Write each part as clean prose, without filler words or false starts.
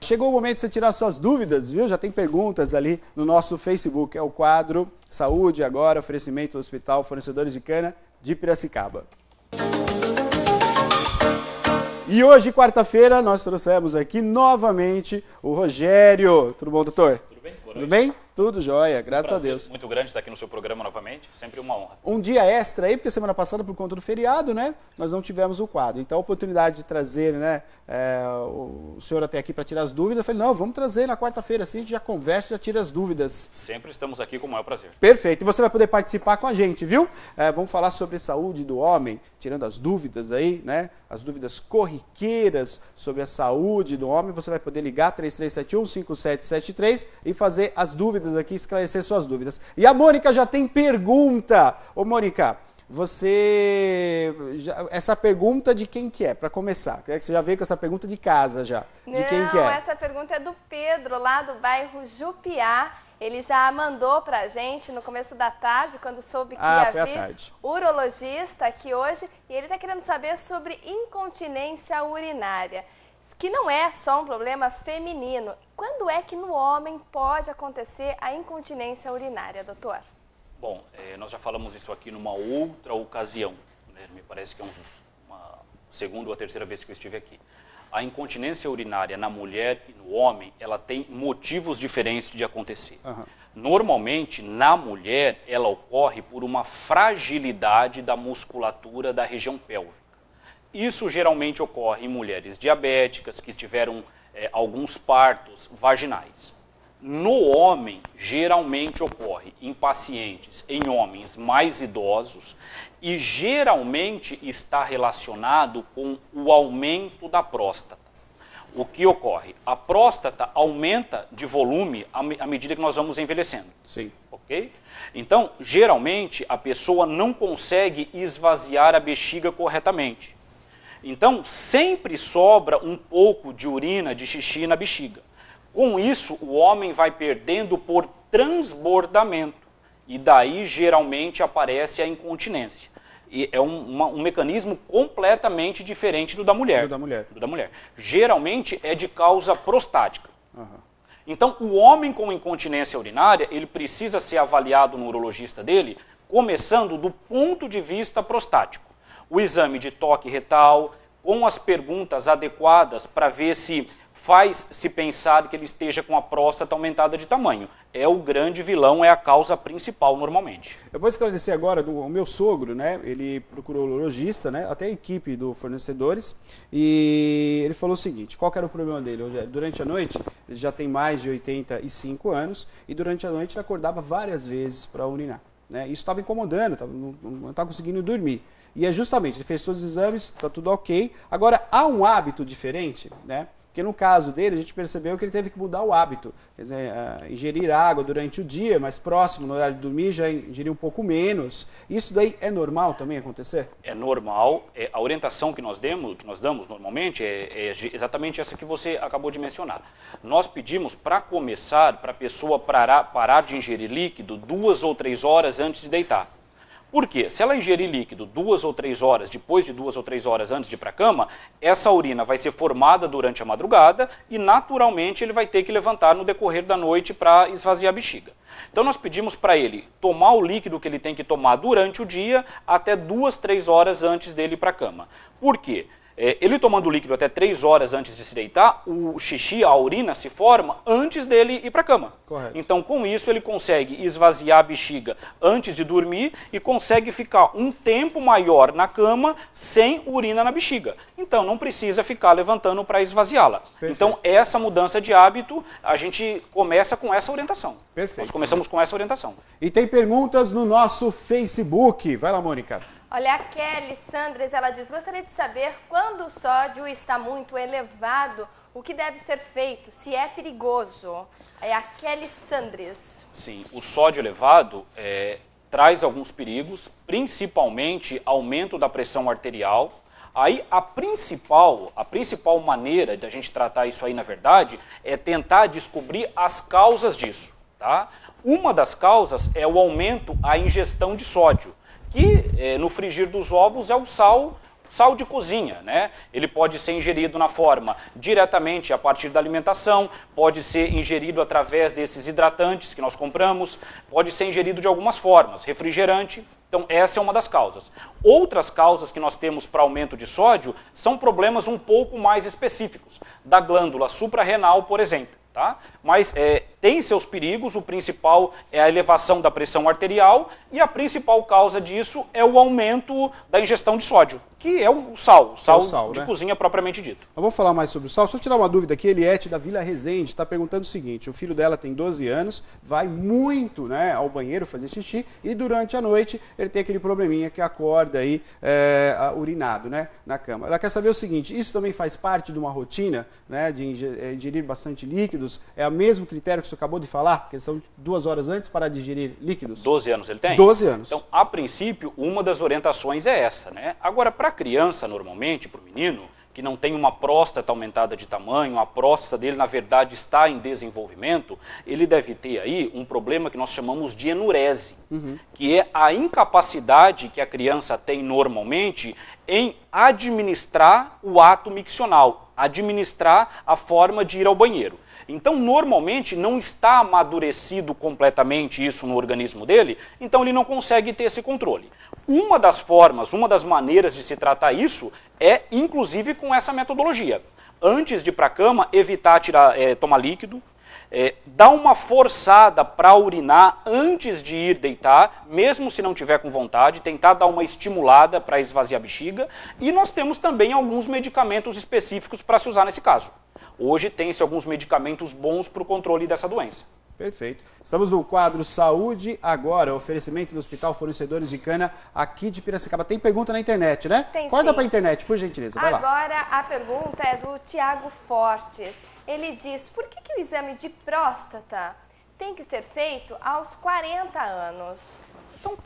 Chegou o momento de você tirar suas dúvidas, viu? Já tem perguntas ali no nosso Facebook. É o quadro Saúde Agora, oferecimento do Hospital Fornecedores de Cana de Piracicaba. E hoje, quarta-feira, nós trouxemos aqui novamente o Rogério. Tudo bom, doutor? Tudo bem? Boa noite. Tudo bem? Tudo jóia, graças a Deus. Muito grande estar aqui no seu programa novamente, sempre uma honra. Um dia extra aí, porque semana passada, por conta do feriado, né, nós não tivemos o quadro. Então, a oportunidade de trazer, né, o senhor até aqui para tirar as dúvidas, eu falei, não, vamos trazer na quarta-feira, assim a gente já conversa, já tira as dúvidas. Sempre estamos aqui com o maior prazer. Perfeito, e você vai poder participar com a gente, viu? Vamos falar sobre saúde do homem, tirando as dúvidas aí, né, as dúvidas corriqueiras sobre a saúde do homem. Você vai poder ligar 3371-5773 e fazer as dúvidas aqui, esclarecer suas dúvidas. E a Mônica já tem pergunta. Ô Mônica, essa pergunta de quem que é, para começar? Que você já veio com essa pergunta de casa já. De quem que é? Não, essa pergunta é do Pedro, lá do bairro Jupiá. Ele já mandou pra gente no começo da tarde, quando soube que ia vir urologista aqui hoje. E ele está querendo saber sobre incontinência urinária, que não é só um problema feminino. Quando é que no homem pode acontecer a incontinência urinária, doutor? Bom, nós já falamos isso aqui numa outra ocasião, né? Me parece que é uma segunda ou a terceira vez que eu estive aqui. A incontinência urinária na mulher e no homem, ela tem motivos diferentes de acontecer. Normalmente, na mulher, ela ocorre por uma fragilidade da musculatura da região pélvica. Isso geralmente ocorre em mulheres diabéticas que tiveram alguns partos vaginais. No homem, geralmente ocorre em pacientes, em homens mais idosos e geralmente está relacionado com o aumento da próstata. O que ocorre? A próstata aumenta de volume à medida que nós vamos envelhecendo. Sim. Ok? Então, geralmente, a pessoa não consegue esvaziar a bexiga corretamente. Então, sempre sobra um pouco de urina, de xixi na bexiga. Com isso, o homem vai perdendo por transbordamento. E daí, geralmente, aparece a incontinência. E é um mecanismo completamente diferente do da mulher. Do da mulher. Geralmente, é de causa prostática. Então, o homem com incontinência urinária, ele precisa ser avaliado no urologista dele, começando do ponto de vista prostático. O exame de toque retal, com as perguntas adequadas para ver se faz-se pensar que ele esteja com a próstata aumentada de tamanho. É o grande vilão, é a causa principal normalmente. Eu vou esclarecer agora, o meu sogro, né, ele procurou o urologista, né, até a equipe do fornecedores, e ele falou o seguinte, qual que era o problema dele? Durante a noite, ele já tem mais de 85 anos, e durante a noite ele acordava várias vezes para urinar. Né? Isso estava incomodando, não estava conseguindo dormir. E é justamente, ele fez todos os exames, está tudo ok. Agora, há um hábito diferente, né? Porque no caso dele, a gente percebeu que ele teve que mudar o hábito. Quer dizer, ingerir água durante o dia, mais próximo, no horário de dormir, já ingerir um pouco menos. Isso daí é normal também acontecer? É normal. A orientação que nós damos normalmente é exatamente essa que você acabou de mencionar. Nós pedimos para começar, para a pessoa parar de ingerir líquido 2 ou 3 horas antes de deitar. Por quê? Se ela ingerir líquido 2 ou 3 horas, depois de 2 ou 3 horas antes de ir para a cama, essa urina vai ser formada durante a madrugada e naturalmente ele vai ter que levantar no decorrer da noite para esvaziar a bexiga. Então nós pedimos para ele tomar o líquido que ele tem que tomar durante o dia até 2, 3 horas antes dele ir para a cama. Por quê? Ele tomando o líquido até 3 horas antes de se deitar, o xixi, a urina, se forma antes dele ir para a cama. Correto. Então, com isso, ele consegue esvaziar a bexiga antes de dormir e consegue ficar um tempo maior na cama sem urina na bexiga. Então, não precisa ficar levantando para esvaziá-la. Então, essa mudança de hábito, a gente começa com essa orientação. Perfeito. Nós começamos com essa orientação. E tem perguntas no nosso Facebook. Vai lá, Mônica. Olha, a Kelly Sandres, ela diz, gostaria de saber quando o sódio está muito elevado, o que deve ser feito, se é perigoso. É a Kelly Sandres. Sim, o sódio elevado traz alguns perigos, principalmente aumento da pressão arterial. Aí a principal maneira de a gente tratar isso aí, na verdade, é tentar descobrir as causas disso. Tá? Uma das causas é o aumento, a ingestão de sódio, que no frigir dos ovos é o sal sal de cozinha, né? Ele pode ser ingerido na forma diretamente a partir da alimentação, pode ser ingerido através desses hidratantes que nós compramos, pode ser ingerido de algumas formas, refrigerante. Então, essa é uma das causas. Outras causas que nós temos para aumento de sódio são problemas um pouco mais específicos, da glândula suprarrenal, por exemplo. Tá? Mas tem seus perigos, o principal é a elevação da pressão arterial e a principal causa disso é o aumento da ingestão de sódio, que é o sal de cozinha propriamente dito. Eu vou falar mais sobre o sal, só tirar uma dúvida aqui, Eliette da Vila Resende está perguntando o seguinte, o filho dela tem 12 anos, vai muito, né, ao banheiro fazer xixi e durante a noite ele tem aquele probleminha que acorda aí urinado, né, na cama. Ela quer saber o seguinte, isso também faz parte de uma rotina, né, de ingerir bastante líquidos, é o mesmo critério que você acabou de falar, que são 2 horas antes para digerir líquidos? 12 anos ele tem? 12 anos. Então, a princípio, uma das orientações é essa, né? Agora, para a criança, normalmente, para o menino, que não tem uma próstata aumentada de tamanho, a próstata dele, na verdade, está em desenvolvimento, ele deve ter aí um problema que nós chamamos de enurese, que é a incapacidade que a criança tem normalmente em administrar o ato miccional, administrar a forma de ir ao banheiro. Então, normalmente, não está amadurecido completamente isso no organismo dele, então ele não consegue ter esse controle. Uma das formas, uma das maneiras de se tratar isso é, inclusive, com essa metodologia. Antes de ir para a cama, evitar tomar líquido, dar uma forçada para urinar antes de ir deitar, mesmo se não tiver com vontade, tentar dar uma estimulada para esvaziar a bexiga, e nós temos também alguns medicamentos específicos para se usar nesse caso. Hoje tem-se alguns medicamentos bons para o controle dessa doença. Perfeito. Estamos no quadro Saúde Agora, oferecimento do Hospital Fornecedores de Cana aqui de Piracicaba. Tem pergunta na internet, né? Tem, Corta para a internet, por gentileza. Vai Agora a pergunta é do Tiago Fortes. Ele diz, por que o exame de próstata tem que ser feito aos 40 anos? Então,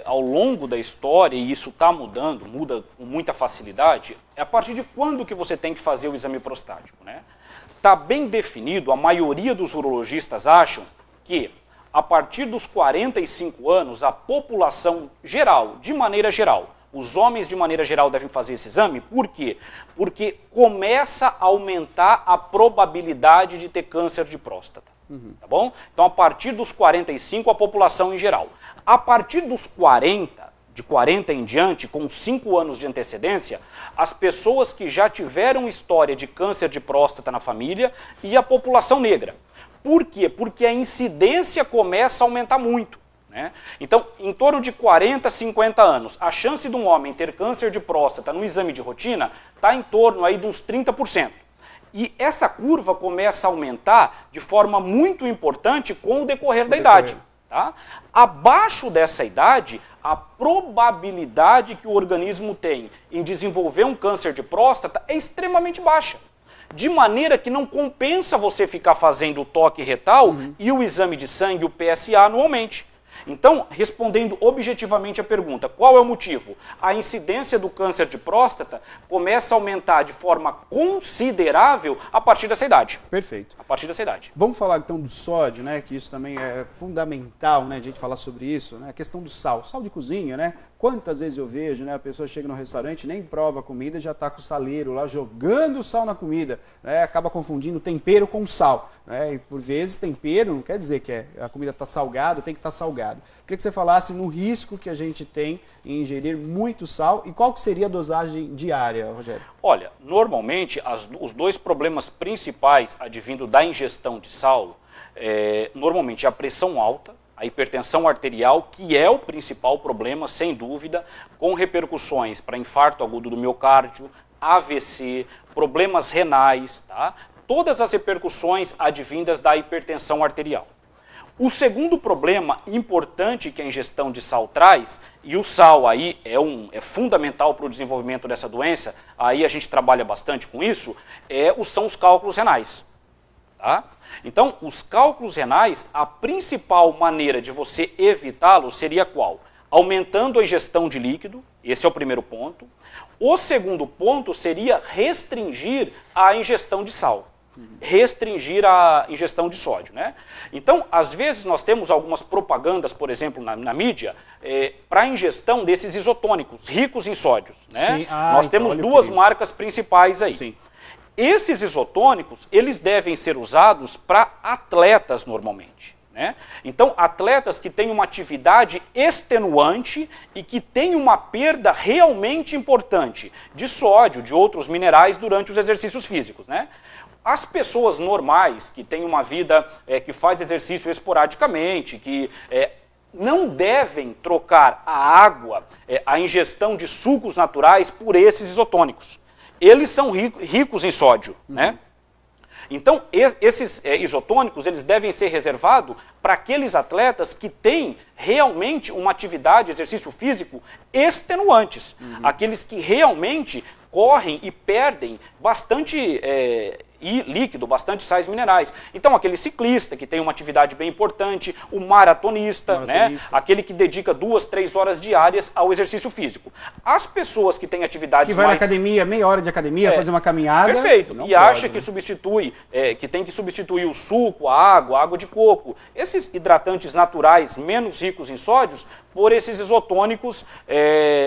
ao longo da história, e isso está mudando, muda com muita facilidade, é a partir de quando que você tem que fazer o exame prostático, né? Está bem definido, a maioria dos urologistas acham que a partir dos 45 anos, a população geral, de maneira geral, os homens de maneira geral devem fazer esse exame. Por quê? Porque começa a aumentar a probabilidade de ter câncer de próstata. Tá bom? Então, a partir dos 45, a população em geral. A partir dos 40, de 40 em diante, com 5 anos de antecedência, as pessoas que já tiveram história de câncer de próstata na família e a população negra. Por quê? Porque a incidência começa a aumentar muito, né? Então, em torno de 40, 50 anos, a chance de um homem ter câncer de próstata no exame de rotina está em torno aí de uns 30%. E essa curva começa a aumentar de forma muito importante com o decorrer da idade. Tá? Abaixo dessa idade, a probabilidade que o organismo tem em desenvolver um câncer de próstata é extremamente baixa. De maneira que não compensa você ficar fazendo o toque retal e o exame de sangue, o PSA, anualmente. Então, respondendo objetivamente a pergunta, qual é o motivo? A incidência do câncer de próstata começa a aumentar de forma considerável a partir dessa idade. Perfeito. A partir dessa idade. Vamos falar então do sódio, né? Que isso também é fundamental, né? A gente falar sobre isso, né? A questão do sal, sal de cozinha, né? Quantas vezes eu vejo, né? A pessoa chega no restaurante, nem prova a comida, já está com o saleiro lá jogando sal na comida, né? Acaba confundindo tempero com sal, né? E por vezes tempero não quer dizer que a comida está salgada, tem que estar salgada. Queria que você falasse no risco que a gente tem em ingerir muito sal e qual que seria a dosagem diária, Rogério? Olha, normalmente os dois problemas principais advindo da ingestão de sal, normalmente é a pressão alta, a hipertensão arterial, que é o principal problema, sem dúvida, com repercussões para infarto agudo do miocárdio, AVC, problemas renais, tá? Todas as repercussões advindas da hipertensão arterial. O segundo problema importante que a ingestão de sal traz, e o sal aí é fundamental para o desenvolvimento dessa doença, aí a gente trabalha bastante com isso, são os cálculos renais. Tá? Então, os cálculos renais, a principal maneira de você evitá-los seria qual? Aumentando a ingestão de líquido, esse é o primeiro ponto. O segundo ponto seria restringir a ingestão de sal. restringir a ingestão de sódio, né? Então, às vezes nós temos algumas propagandas, por exemplo, na mídia, para a ingestão desses isotônicos, ricos em sódios, né? Sim. Nós temos duas marcas principais aí. Sim. Esses isotônicos, eles devem ser usados para atletas normalmente, né? Então, atletas que têm uma atividade extenuante e que têm uma perda realmente importante de sódio, de outros minerais durante os exercícios físicos, né? As pessoas normais, que têm uma vida que faz exercício esporadicamente, que não devem trocar a água, a ingestão de sucos naturais por esses isotônicos. Eles são ricos em sódio, né? Então, esses isotônicos, eles devem ser reservados para aqueles atletas que têm realmente uma atividade, exercício físico extenuantes. Aqueles que realmente correm e perdem bastante líquido, bastante sais minerais. Então, aquele ciclista que tem uma atividade bem importante, o maratonista, né? Aquele que dedica 2, 3 horas diárias ao exercício físico. As pessoas que têm atividades que vai na academia, meia hora de academia, fazer uma caminhada. Perfeito. E acha que substitui, que tem que substituir o suco, a água de coco, esses hidratantes naturais menos ricos em sódios, por esses isotônicos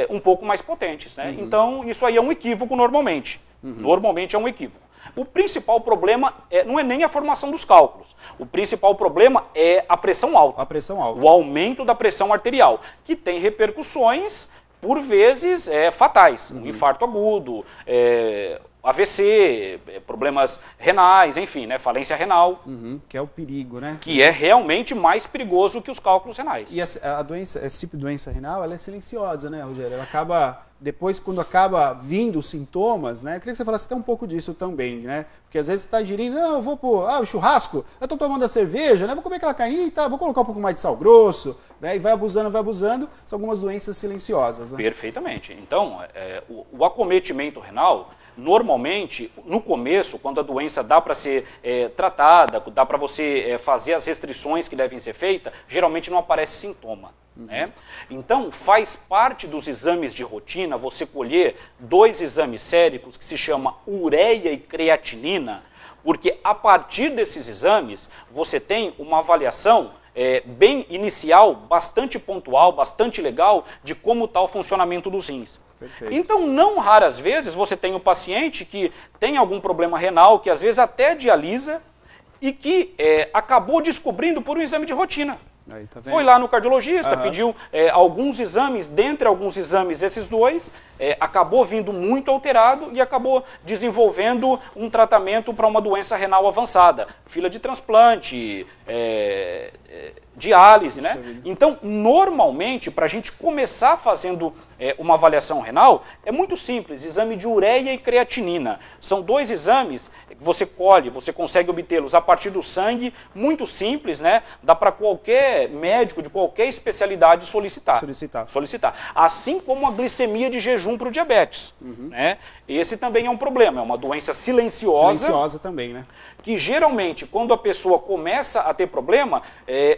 um pouco mais potentes, né? Então, isso aí é um equívoco normalmente. Normalmente é um equívoco. O principal problema não é nem a formação dos cálculos. O principal problema é a pressão alta. A pressão alta. O aumento da pressão arterial, que tem repercussões, por vezes, fatais. Um infarto agudo, AVC, problemas renais, enfim, né, falência renal. Que é o perigo, né? Que é realmente mais perigoso que os cálculos renais. E a doença, esse tipo de doença renal, ela é silenciosa, né, Rogério? Ela acaba, depois, quando acaba vindo os sintomas, né? Eu queria que você falasse até um pouco disso também, né? Porque às vezes você está gerindo, não, eu vou pro churrasco, eu estou tomando a cerveja, né? Vou comer aquela carninha, tá, vou colocar um pouco mais de sal grosso, né? E vai abusando, são algumas doenças silenciosas, né? Perfeitamente. Então, o acometimento renal, normalmente, no começo, quando a doença dá para ser tratada, dá para você fazer as restrições que devem ser feitas, geralmente não aparece sintoma. Né? Então, faz parte dos exames de rotina você colher 2 exames séricos que se chama ureia e creatinina, porque a partir desses exames você tem uma avaliação bem inicial, bastante pontual, bastante legal de como está o funcionamento dos rins. Perfeito. Então, não raras vezes você tem um paciente que tem algum problema renal, que às vezes até dialisa, e que acabou descobrindo por um exame de rotina. Aí, tá vendo? Foi lá no cardiologista, pediu alguns exames, dentre alguns exames, esses 2, acabou vindo muito alterado e acabou desenvolvendo um tratamento para uma doença renal avançada. Fila de transplante, diálise, né? Então, normalmente, para a gente começar fazendo uma avaliação renal, é muito simples, exame de ureia e creatinina. São 2 exames que você colhe, você consegue obtê-los a partir do sangue, muito simples, né? Dá para qualquer médico de qualquer especialidade solicitar. Assim como a glicemia de jejum para o diabetes. Né? Esse também é um problema, é uma doença silenciosa. Silenciosa também, né? Que geralmente, quando a pessoa começa a ter problema,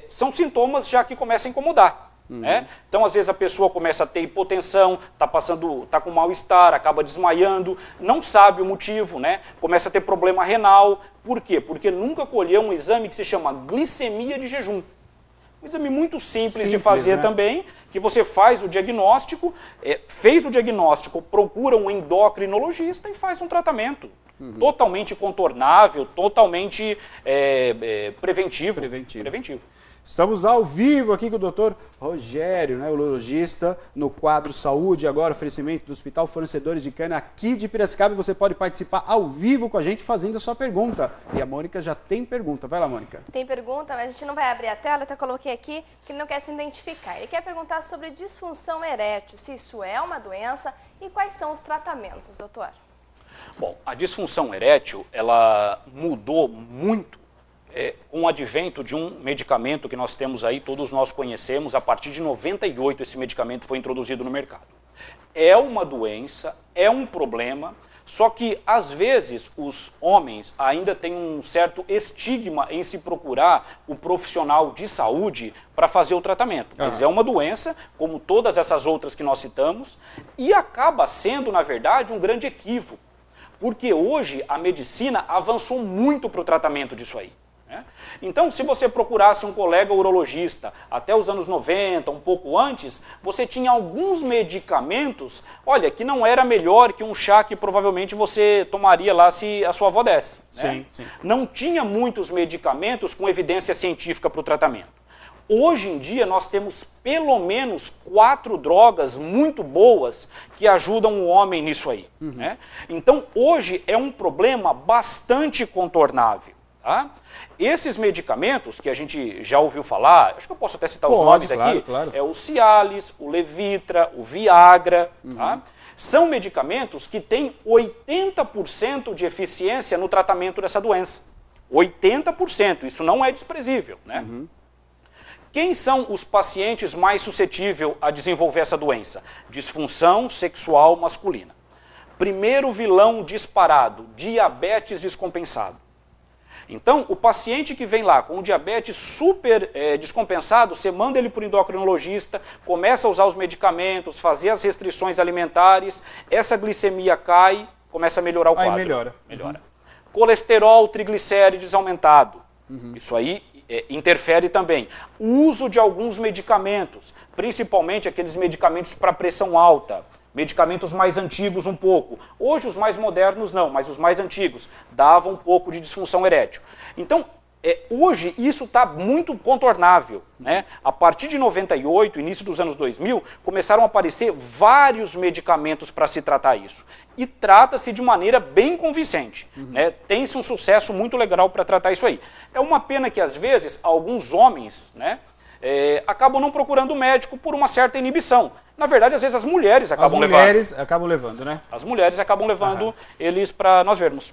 são sintomas já que começam a incomodar. Né? Então, às vezes, a pessoa começa a ter hipotensão, está com mal-estar, acaba desmaiando, não sabe o motivo, né? Começa a ter problema renal. Por quê? Porque nunca colheu um exame que se chama glicemia de jejum. Um exame muito simples de fazer, né? Também, que você faz o diagnóstico, fez o diagnóstico, procura um endocrinologista e faz um tratamento. Totalmente contornável, totalmente preventivo. Estamos ao vivo aqui com o doutor Rogério, né, urologista, no quadro Saúde, agora oferecimento do Hospital Fornecedores de Cana aqui de Piracicaba. E você pode participar ao vivo com a gente fazendo a sua pergunta. E a Mônica já tem pergunta. Vai lá, Mônica. Tem pergunta, mas a gente não vai abrir a tela, até coloquei aqui que ele não quer se identificar. Ele quer perguntar sobre disfunção erétil, se isso é uma doença e quais são os tratamentos, doutor? Bom, a disfunção erétil, ela mudou muito com o advento de um medicamento que nós temos aí, todos nós conhecemos, a partir de 98 esse medicamento foi introduzido no mercado. É uma doença, é um problema, só que às vezes os homens ainda têm um certo estigma em se procurar o profissional de saúde para fazer o tratamento. Mas é uma doença, como todas essas outras que nós citamos, e acaba sendo, na verdade, um grande equívoco. Porque hoje a medicina avançou muito para o tratamento disso aí. Né? Então, se você procurasse um colega urologista até os anos 90, um pouco antes, você tinha alguns medicamentos, olha, que não era melhor que um chá que provavelmente você tomaria lá se a sua avó desse. Né? Sim. Não tinha muitos medicamentos com evidência científica para o tratamento. Hoje em dia nós temos pelo menos 4 drogas muito boas que ajudam o homem nisso aí. Né? Então, hoje é um problema bastante contornável. Tá? Esses medicamentos que a gente já ouviu falar, acho que eu posso até citar os nomes aqui, claro. é o Cialis, o Levitra, o Viagra, tá? São medicamentos que têm 80% de eficiência no tratamento dessa doença. 80%, isso não é desprezível, né? Quem são os pacientes mais suscetíveis a desenvolver essa doença? Disfunção sexual masculina. Primeiro vilão disparado, diabetes descompensado. Então, o paciente que vem lá com um diabetes super descompensado, você manda ele para o endocrinologista, começa a usar os medicamentos, fazer as restrições alimentares, essa glicemia cai, começa a melhorar o quadro. Aí melhora. Colesterol, triglicérides aumentado. Isso aí interfere também. O uso de alguns medicamentos, principalmente aqueles medicamentos para pressão alta. Medicamentos mais antigos um pouco. Hoje os mais modernos não, mas os mais antigos davam um pouco de disfunção erétil. Então, hoje isso está muito contornável. Né? A partir de 98, início dos anos 2000, começaram a aparecer vários medicamentos para se tratar isso. E trata-se de maneira bem convincente. Né? Tem-se um sucesso muito legal para tratar isso aí. É uma pena que às vezes alguns homens, né, acabam não procurando médico por uma certa inibição. Na verdade, às vezes as mulheres acabam levando. As mulheres acabam levando, né? As mulheres acabam levando eles para nós vermos.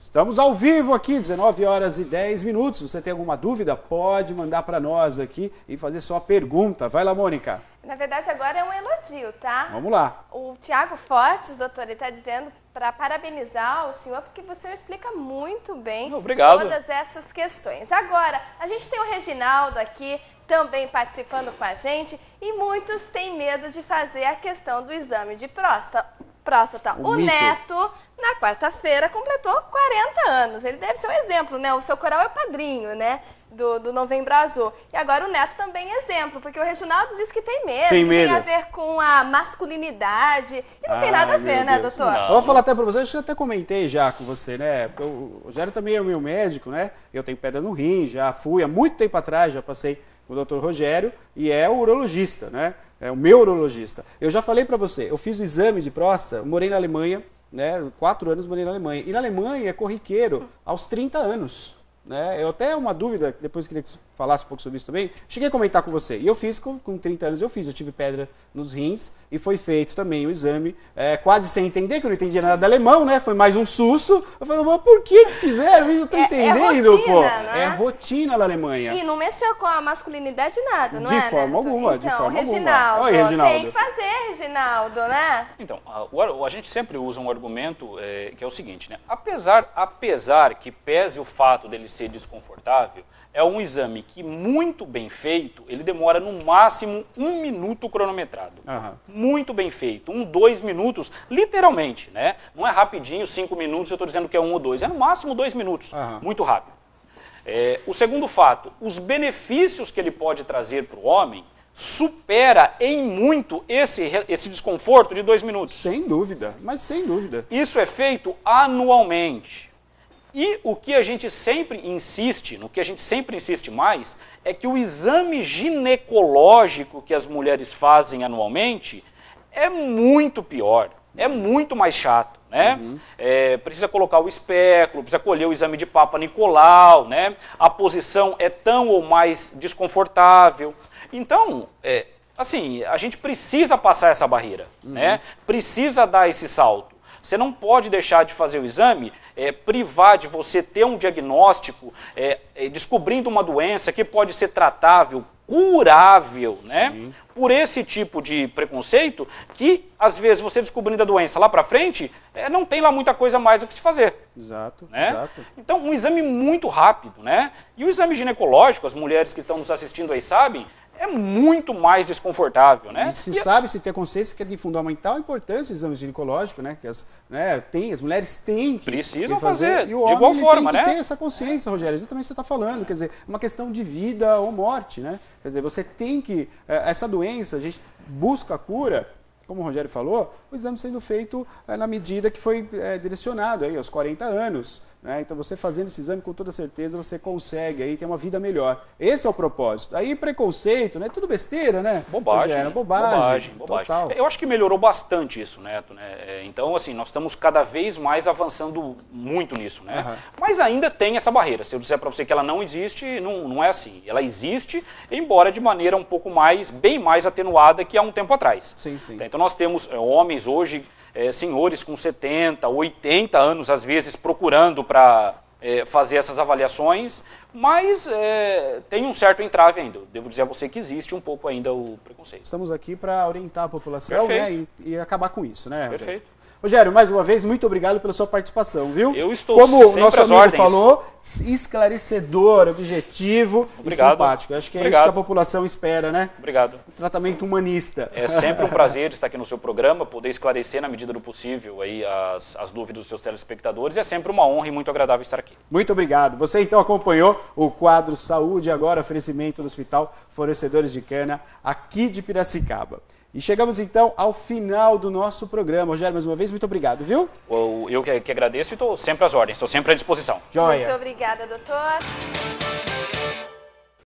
Estamos ao vivo aqui, 19 horas e 10 minutos. Se você tem alguma dúvida, pode mandar para nós aqui e fazer sua pergunta. Vai lá, Mônica. Na verdade, agora é um elogio, tá? Vamos lá. O Tiago Fortes, doutor, ele está dizendo para parabenizar o senhor, porque o senhor explica muito bem todas essas questões. Agora, a gente tem o Reginaldo aqui, também participando com a gente, e muitos têm medo de fazer a questão do exame de próstata. O Neto, na quarta-feira, completou 40 anos. Ele deve ser um exemplo, né? O seu coral é o padrinho, né? Do Novembro Azul. E agora o Neto também é exemplo, porque o Reginaldo disse que tem medo. Tem a ver com a masculinidade. E não tem nada a ver, né, doutor? Eu vou falar até para você, eu até comentei já com você, né? O Rogério também é o meu médico, né? Eu tenho pedra no rim, já fui há muito tempo atrás, já passei com o doutor Rogério, e é o urologista, né? É o meu urologista. Eu já falei para você, eu fiz o exame de próstata, morei na Alemanha, né? 4 anos morei na Alemanha. E na Alemanha é corriqueiro aos 30 anos. Né? Eu até uma dúvida, depois queria que você falasse um pouco sobre isso também. Cheguei a comentar com você. E eu fiz com 30 anos, eu tive pedra nos rins e foi feito também o exame, quase sem entender, que eu não entendia nada de alemão, né? Foi mais um susto. Eu falei, mas por que fizeram isso? Eu tô entendendo, rotina, pô. Né? É rotina na Alemanha. E não mexeu com a masculinidade nada, não de forma alguma, então, de forma Reginaldo, alguma. Oi, Reginaldo. Tem que fazer, Reginaldo, né? Então, a gente sempre usa um argumento que é o seguinte, né? Apesar que pese o fato dele ser desconfortável, é um exame que, muito bem feito, ele demora no máximo 1 minuto cronometrado. Muito bem feito, 2 minutos, literalmente, né? Não é rapidinho, 5 minutos, eu estou dizendo que é 1 ou 2, é no máximo 2 minutos, muito rápido. O segundo fato, os benefícios que ele pode trazer para o homem supera em muito esse desconforto de 2 minutos. Sem dúvida, mas sem dúvida. Isso é feito anualmente. E o que a gente sempre insiste, no que a gente sempre insiste mais, é que o exame ginecológico que as mulheres fazem anualmente é muito pior, é muito mais chato, né? Precisa colocar o espéculo, precisa colher o exame de Papa Nicolau, né? A posição é tão ou mais desconfortável. Então, assim, a gente precisa passar essa barreira, né? Precisa dar esse salto. Você não pode deixar de fazer o exame, privar de você ter um diagnóstico, descobrindo uma doença que pode ser tratável, curável, né? Por esse tipo de preconceito, que às vezes você descobrindo a doença lá para frente, não tem lá muita coisa mais o que se fazer. Exato, né? exato. Então, um exame muito rápido, né? E o exame ginecológico, as mulheres que estão nos assistindo aí sabem, é muito mais desconfortável, né? E sabe, se ter consciência que é de fundamental importância o exame ginecológico, né? Que as mulheres têm que precisam fazer, e o homem, de igual forma, tem que né? ter essa consciência, Rogério, exatamente o que você está falando, quer dizer, é uma questão de vida ou morte, né? Quer dizer, você tem que, essa doença, a gente busca a cura, como o Rogério falou, o exame sendo feito na medida que foi direcionado aí, aos 40 anos. Né? Então, você fazendo esse exame, com toda certeza, você consegue aí ter uma vida melhor. Esse é o propósito. Aí, preconceito, né? Tudo besteira, né? Bobagem. Bobagem. Total. Eu acho que melhorou bastante isso, Neto. Né? Então, assim, nós estamos cada vez mais avançando muito nisso, né? Uhum. Mas ainda tem essa barreira. Se eu disser para você que ela não existe, não é assim. Ela existe, embora de maneira um pouco bem mais atenuada que há um tempo atrás. Sim, sim. Então, nós temos homens hoje, senhores com 70, 80 anos, às vezes, procurando para fazer essas avaliações, mas tem um certo entrave ainda. Devo dizer a você que existe um pouco ainda o preconceito. Estamos aqui para orientar a população, né, e acabar com isso, né? Perfeito. Rogério, mais uma vez, muito obrigado pela sua participação, viu? Eu estou Como o nosso amigo falou, esclarecedor, objetivo e simpático. Acho que é isso que a população espera, né? Obrigado. Um tratamento humanista. É sempre um prazer estar aqui no seu programa, poder esclarecer na medida do possível aí as dúvidas dos seus telespectadores. É sempre uma honra e muito agradável estar aqui. Muito obrigado. Você então acompanhou o quadro Saúde Agora, oferecimento do Hospital Fornecedores de Cana, aqui de Piracicaba. E chegamos então ao final do nosso programa. Rogério, mais uma vez, muito obrigado, viu? Eu que agradeço e estou sempre às ordens, estou sempre à disposição. Joia. Muito obrigada, doutor.